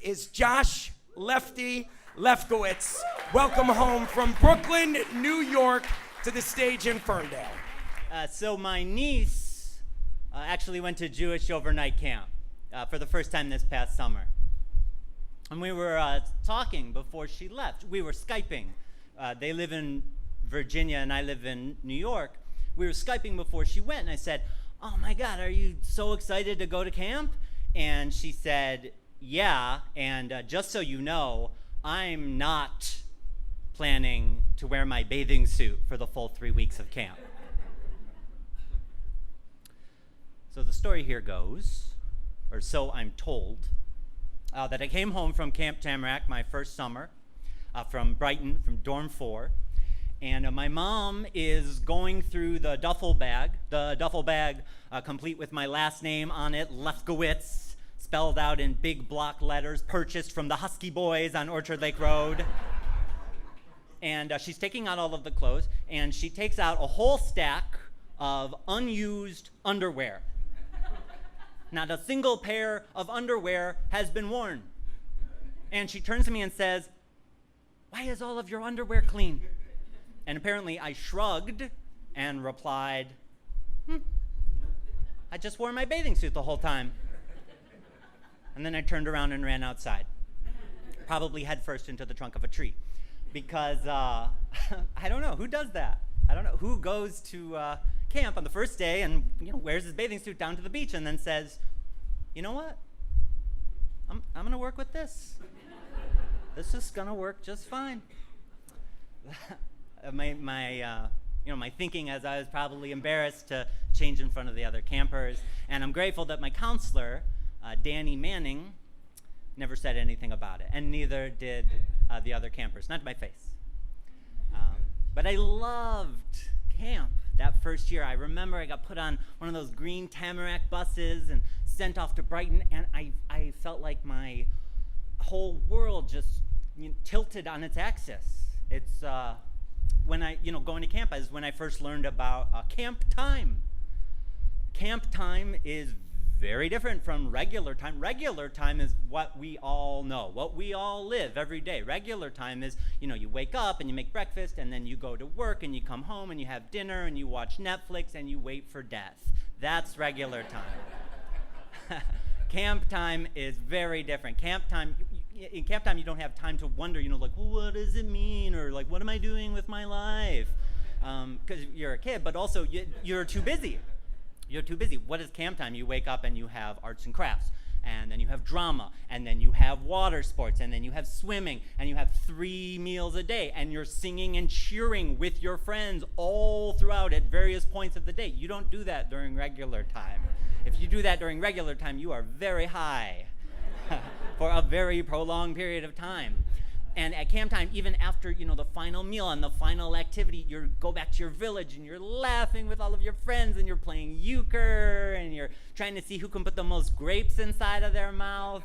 is Josh Lefkowitz. Welcome home from Brooklyn, New York, to the stage in Ferndale. So my niece actually went to Jewish overnight camp for the first time this past summer. And we were talking before she left. We were Skyping. They live in Virginia and I live in New York. We were Skyping before she went, and I said, "Oh my God, are you so excited to go to camp?" And she said, "Yeah, and just so you know, I'm not planning to wear my bathing suit for the full 3 weeks of camp." So the story here goes, or so I'm told, that I came home from Camp Tamarack my first summer, from Brighton, from Dorm 4, and my mom is going through the duffel bag complete with my last name on it, Lefkowitz, spelled out in big block letters, purchased from the Husky Boys on Orchard Lake Road. And she's taking out all of the clothes, and she takes out a whole stack of unused underwear. Not a single pair of underwear has been worn. And she turns to me and says, "Why is all of your underwear clean?" And apparently I shrugged and replied, "I just wore my bathing suit the whole time." And then I turned around and ran outside, probably head first into the trunk of a tree. Because I don't know, who does that? I don't know, who goes to camp on the first day and wears his bathing suit down to the beach and then says, "You know what? I'm gonna work with this. This is gonna work just fine." My thinking as I was probably embarrassed to change in front of the other campers, and I'm grateful that my counselor, Danny Manning, never said anything about it, and neither did the other campers, not to my face. But I loved camp that first year. I remember I got put on one of those green Tamarack buses and sent off to Brighton, and I felt like my whole world just tilted on its axis. It's when going to camp is when I first learned about camp time. Camp time is very different from regular time. Regular time is what we all know, what we all live every day. Regular time is, you wake up and you make breakfast and then you go to work and you come home and you have dinner and you watch Netflix and you wait for death. That's regular time. Camp time is very different. In camp time, you don't have time to wonder, well, what does it mean? Or what am I doing with my life? Because you're a kid, but also you're too busy. You're too busy. What is camp time? You wake up and you have arts and crafts, and then you have drama, and then you have water sports, and then you have swimming, and you have 3 meals a day, and you're singing and cheering with your friends all throughout at various points of the day. You don't do that during regular time. If you do that during regular time, you are very high for a very prolonged period of time. And at camp time, even after the final meal and the final activity, you go back to your village and you're laughing with all of your friends and you're playing euchre and you're trying to see who can put the most grapes inside of their mouth.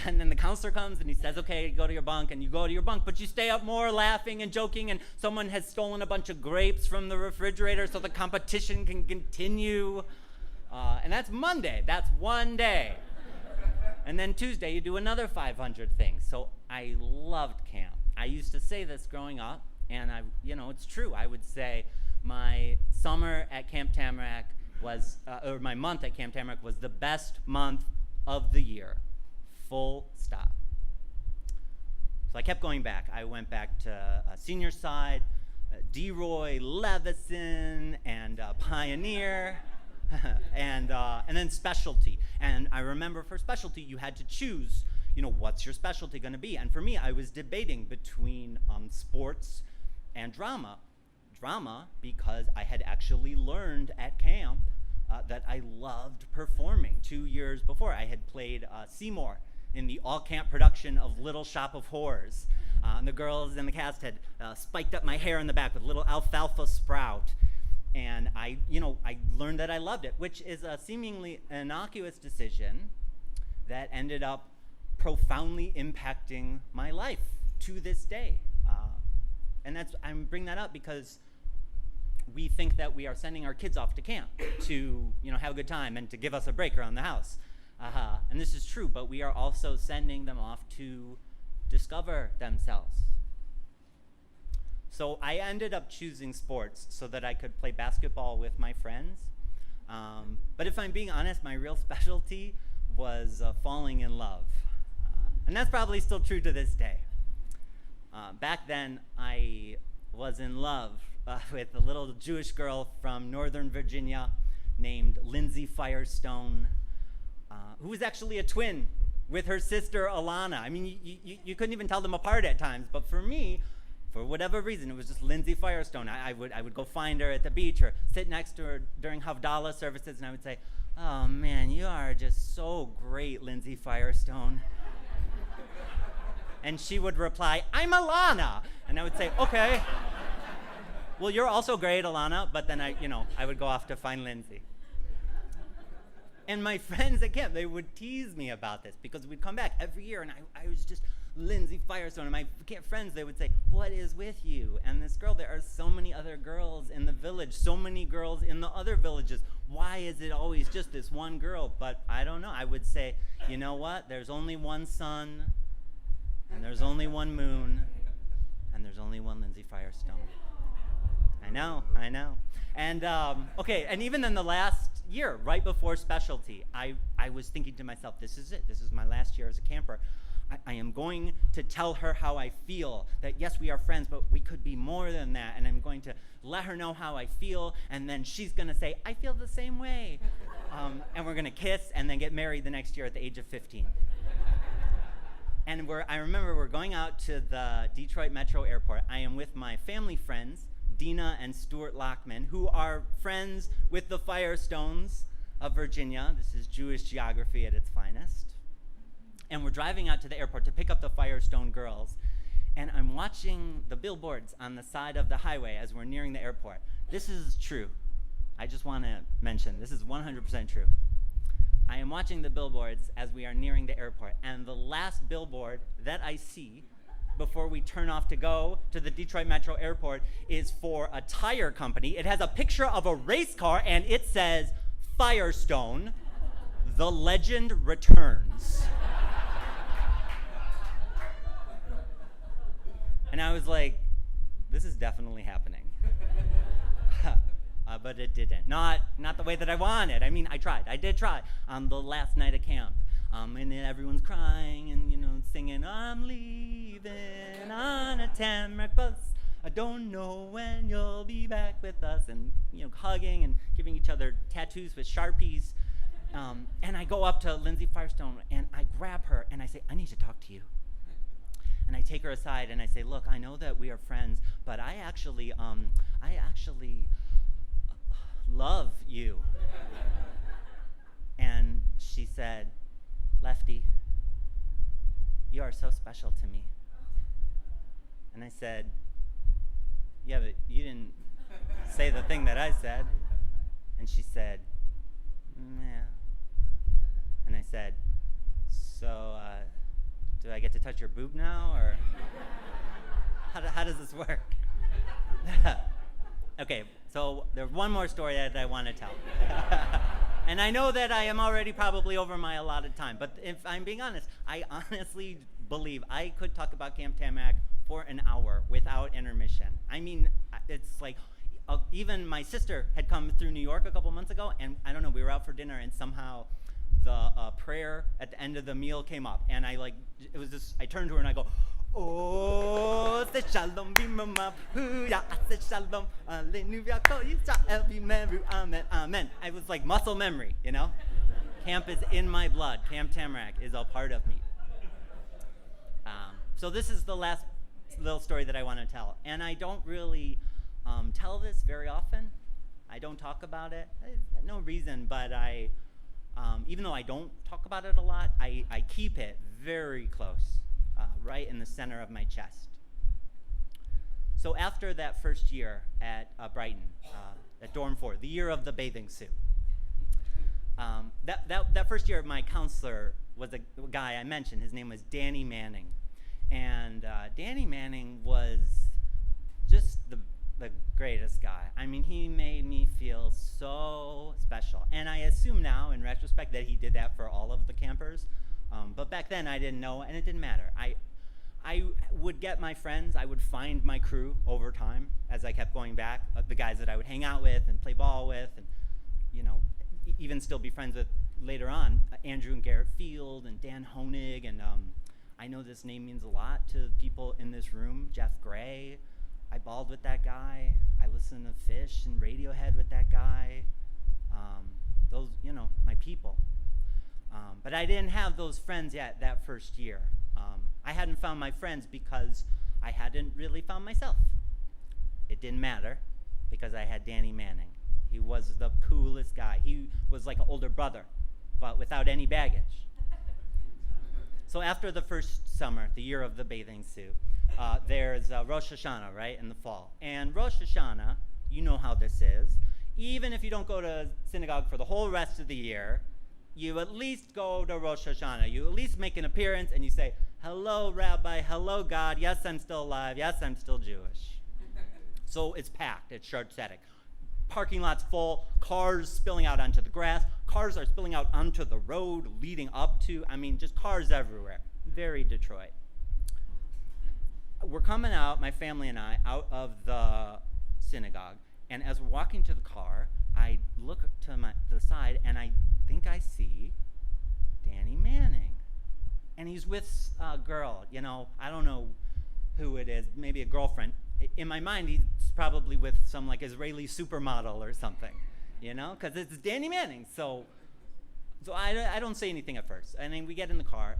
And then the counselor comes and he says, "Okay, go to your bunk," and you go to your bunk, but you stay up more laughing and joking, and someone has stolen a bunch of grapes from the refrigerator so the competition can continue. And that's Monday. That's one day. And then Tuesday, you do another 500 things. So I loved camp. I used to say this growing up, and it's true. I would say my summer at Camp Tamarack was, or my month at Camp Tamarack was the best month of the year. Full stop. So I kept going back. I went back to senior side, DeRoy, Levison, and Pioneer. and then specialty. And I remember for specialty, you had to choose, what's your specialty going to be? And for me, I was debating between sports and drama. Drama, because I had actually learned at camp that I loved performing. 2 years before, I had played Seymour in the all-camp production of Little Shop of Horrors. And the girls in the cast had spiked up my hair in the back with little alfalfa sprout. And I learned that I loved it, which is a seemingly innocuous decision that ended up profoundly impacting my life to this day. And I'm bringing that up because we think that we are sending our kids off to camp to, have a good time and to give us a break around the house. And this is true, but we are also sending them off to discover themselves. So I ended up choosing sports so that I could play basketball with my friends. But if I'm being honest, my real specialty was falling in love. And that's probably still true to this day. Back then, I was in love with a little Jewish girl from Northern Virginia named Lindsay Firestone, who was actually a twin with her sister Alana. I mean, you couldn't even tell them apart at times, but for me, for whatever reason, it was just Lindsay Firestone. I would go find her at the beach or sit next to her during Havdalah services, and I would say, "Oh man, you are just so great, Lindsay Firestone." And she would reply, "I'm Alana." And I would say, "Okay. Well, you're also great, Alana." But then I would go off to find Lindsay. And my friends at camp, they would tease me about this because we'd come back every year and I was just Lindsay Firestone. And my camp friends, they would say, "What is with you and this girl? There are so many other girls in the village, so many girls in the other villages. Why is it always just this one girl?" But I don't know. I would say, you know what? There's only one sun, and there's only one moon, and there's only one Lindsay Firestone. I know. And okay, and even in the last year, right before specialty, I was thinking to myself, this is it. This is my last year as a camper. I am going to tell her how I feel, that yes, we are friends, but we could be more than that. And I'm going to let her know how I feel, and then she's going to say, "I feel the same way." And we're going to kiss and then get married the next year at the age of 15. And I remember we're going out to the Detroit Metro Airport. I am with my family friends, Dina and Stuart Lockman, who are friends with the Firestones of Virginia. This is Jewish geography at its finest. And we're driving out to the airport to pick up the Firestone girls. And I'm watching the billboards on the side of the highway as we're nearing the airport. This is true. I just want to mention, this is 100% true. I am watching the billboards as we are nearing the airport. And the last billboard that I see before we turn off to go to the Detroit Metro Airport is for a tire company. It has a picture of a race car, and it says, "Firestone, the legend returns." And I was like, this is definitely happening. But it didn't. Not the way that I wanted. I mean, I tried. I did try on the last night of camp. And then everyone's crying and, singing, "I'm leaving on a Tamarack bus. I don't know when you'll be back with us." And, hugging and giving each other tattoos with Sharpies. And I go up to Lindsay Firestone and I grab her and I say, "I need to talk to you." And I take her aside and I say, "Look, I know that we are friends, but I actually love you." And she said, "Lefty, you are so special to me." And I said, "Yeah, but you didn't say the thing that I said." And she said, "Yeah." And I said, "So, do I get to touch your boob now, or how does this work?" Okay, so there's one more story that I want to tell. And I know that I am already probably over my allotted time, but if I'm being honest, I honestly believe I could talk about Camp Tamarack for an hour without intermission. I mean, it's like, even my sister had come through New York a couple months ago, and I don't know, we were out for dinner, and somehow the prayer at the end of the meal came up, and I turned to her and I go, "Oh, say shalom b'mama huya, say shalom aleluya kol Yisrael b'meru amen amen." I was like muscle memory, Camp is in my blood. Camp Tamarack is a part of me. So this is the last little story that I want to tell, and I don't really tell this very often. I don't talk about it. No reason, but even though I don't talk about it a lot, I keep it very close. Right in the center of my chest. So after that first year at Brighton, at Dorm 4, the year of the bathing suit, that first year, my counselor was a guy I mentioned. His name was Danny Manning. And Danny Manning was just the the greatest guy. I mean, he made me feel so special. And I assume now, in retrospect, that he did that for all of the campers. But back then, I didn't know, and it didn't matter. I would get my friends. I would find my crew over time as I kept going back, the guys that I would hang out with and play ball with, and even still be friends with later on, Andrew and Garrett Field and Dan Honig, and I know this name means a lot to people in this room, Jeff Gray. I balled with that guy. I listened to Fish and Radiohead with that guy. Those, my people. But I didn't have those friends yet that first year. I hadn't found my friends because I hadn't really found myself. It didn't matter because I had Danny Manning. He was the coolest guy. He was like an older brother, but without any baggage. So after the first summer, the year of the bathing suit, there's Rosh Hashanah, right, in the fall. And Rosh Hashanah, you know how this is. Even if you don't go to synagogue for the whole rest of the year, you at least go to Rosh Hashanah. You at least make an appearance and you say, hello, Rabbi, hello, God. Yes, I'm still alive. Yes, I'm still Jewish. So it's packed. It's Shar Tzedek. Parking lot's full, cars spilling out onto the grass. Cars are spilling out onto the road leading up to, just cars everywhere. Very Detroit. We're coming out, my family and I, out of the synagogue, and as we're walking to the car, I look to the side, and I think I see Danny Manning. And he's with a girl, I don't know who it is, maybe a girlfriend. In my mind, he's probably with some Israeli supermodel or something, because it's Danny Manning. So I don't say anything at first. And then we get in the car,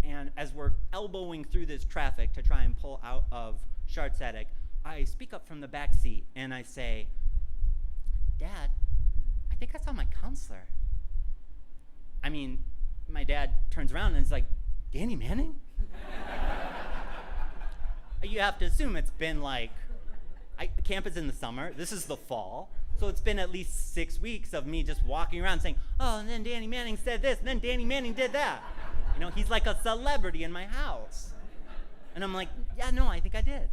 and as we're elbowing through this traffic to try and pull out of Shar Tzedek, I speak up from the back seat and I say, Dad, I think I saw my counselor. My dad turns around and is like, Danny Manning? You have to assume it's been camp is in the summer, this is the fall, so it's been at least 6 weeks of me just walking around saying, oh, and then Danny Manning said this, and then Danny Manning did that. He's like a celebrity in my house. And I'm like, yeah, no, I think I did.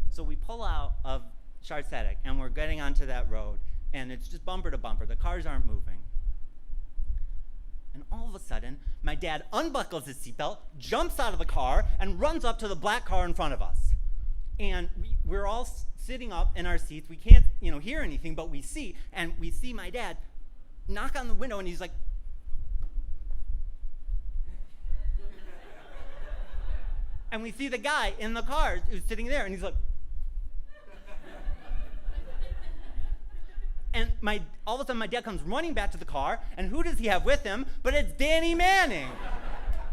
So we pull out of Shar Tzedek, and we're getting onto that road, and it's just bumper to bumper. The cars aren't moving. And all of a sudden, my dad unbuckles his seatbelt, jumps out of the car, and runs up to the black car in front of us. And we're all sitting up in our seats. We can't, hear anything, but we see my dad knock on the window, and he's like, and we see the guy in the car who's sitting there, and he's like, and all of a sudden my dad comes running back to the car, and who does he have with him? But it's Danny Manning.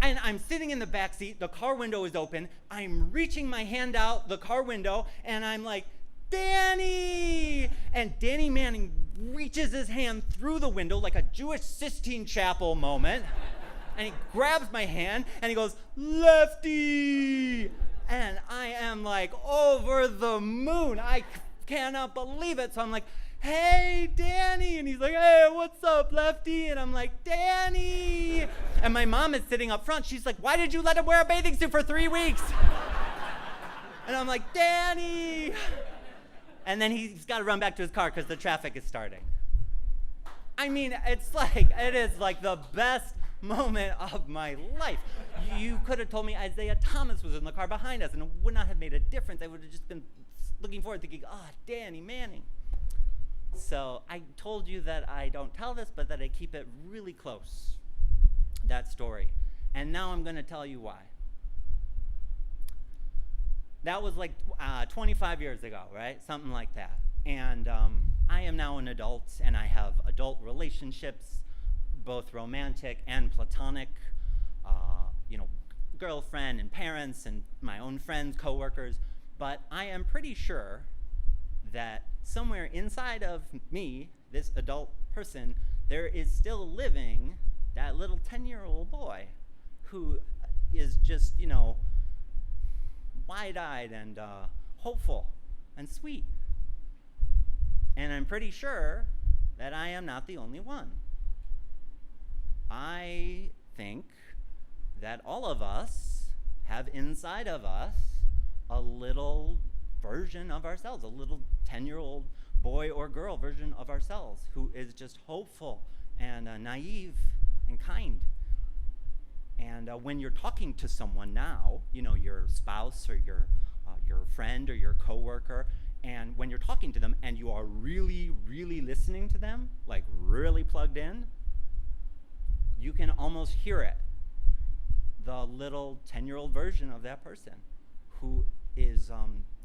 And I'm sitting in the back seat, the car window is open, I'm reaching my hand out the car window, and I'm like, Danny! And Danny Manning reaches his hand through the window like a Jewish Sistine Chapel moment, and he grabs my hand, and he goes, Lefty! And I am over the moon. I cannot believe it. So I'm like, hey, Danny. And he's like, hey, what's up, Lefty? And I'm like, Danny. And my mom is sitting up front. She's like, why did you let him wear a bathing suit for 3 weeks? And I'm like, Danny. And then he's got to run back to his car because the traffic is starting. It is the best moment of my life. You could have told me Isaiah Thomas was in the car behind us, and it would not have made a difference. I would have just been looking forward, thinking, Danny Manning. So I told you that I don't tell this, but that I keep it really close, that story. And now I'm going to tell you why. That was 25 years ago, right? Something like that. And I am now an adult, and I have adult relationships, both romantic and platonic, girlfriend and parents and my own friends, coworkers. But I am pretty sure that somewhere inside of me, this adult person, there is still living that little 10-year-old boy who is just, wide-eyed and hopeful and sweet. And I'm pretty sure that I am not the only one. I think that all of us have inside of us a little version of ourselves, a little 10-year-old boy or girl version of ourselves who is just hopeful and naive and kind. And when you're talking to someone now, your spouse or your friend or your coworker, and when you're talking to them and you are really, really listening to them, like really plugged in, you can almost hear it. The little 10-year-old version of that person who is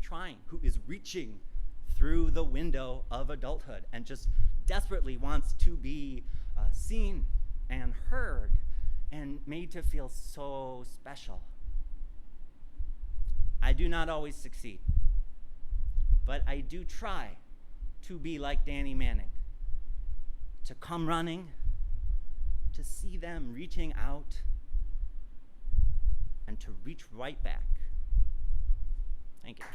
trying, who is reaching through the window of adulthood and just desperately wants to be seen and heard and made to feel so special. I do not always succeed, but I do try to be like Danny Manning, to come running, to see them reaching out, and to reach right back. Thank you.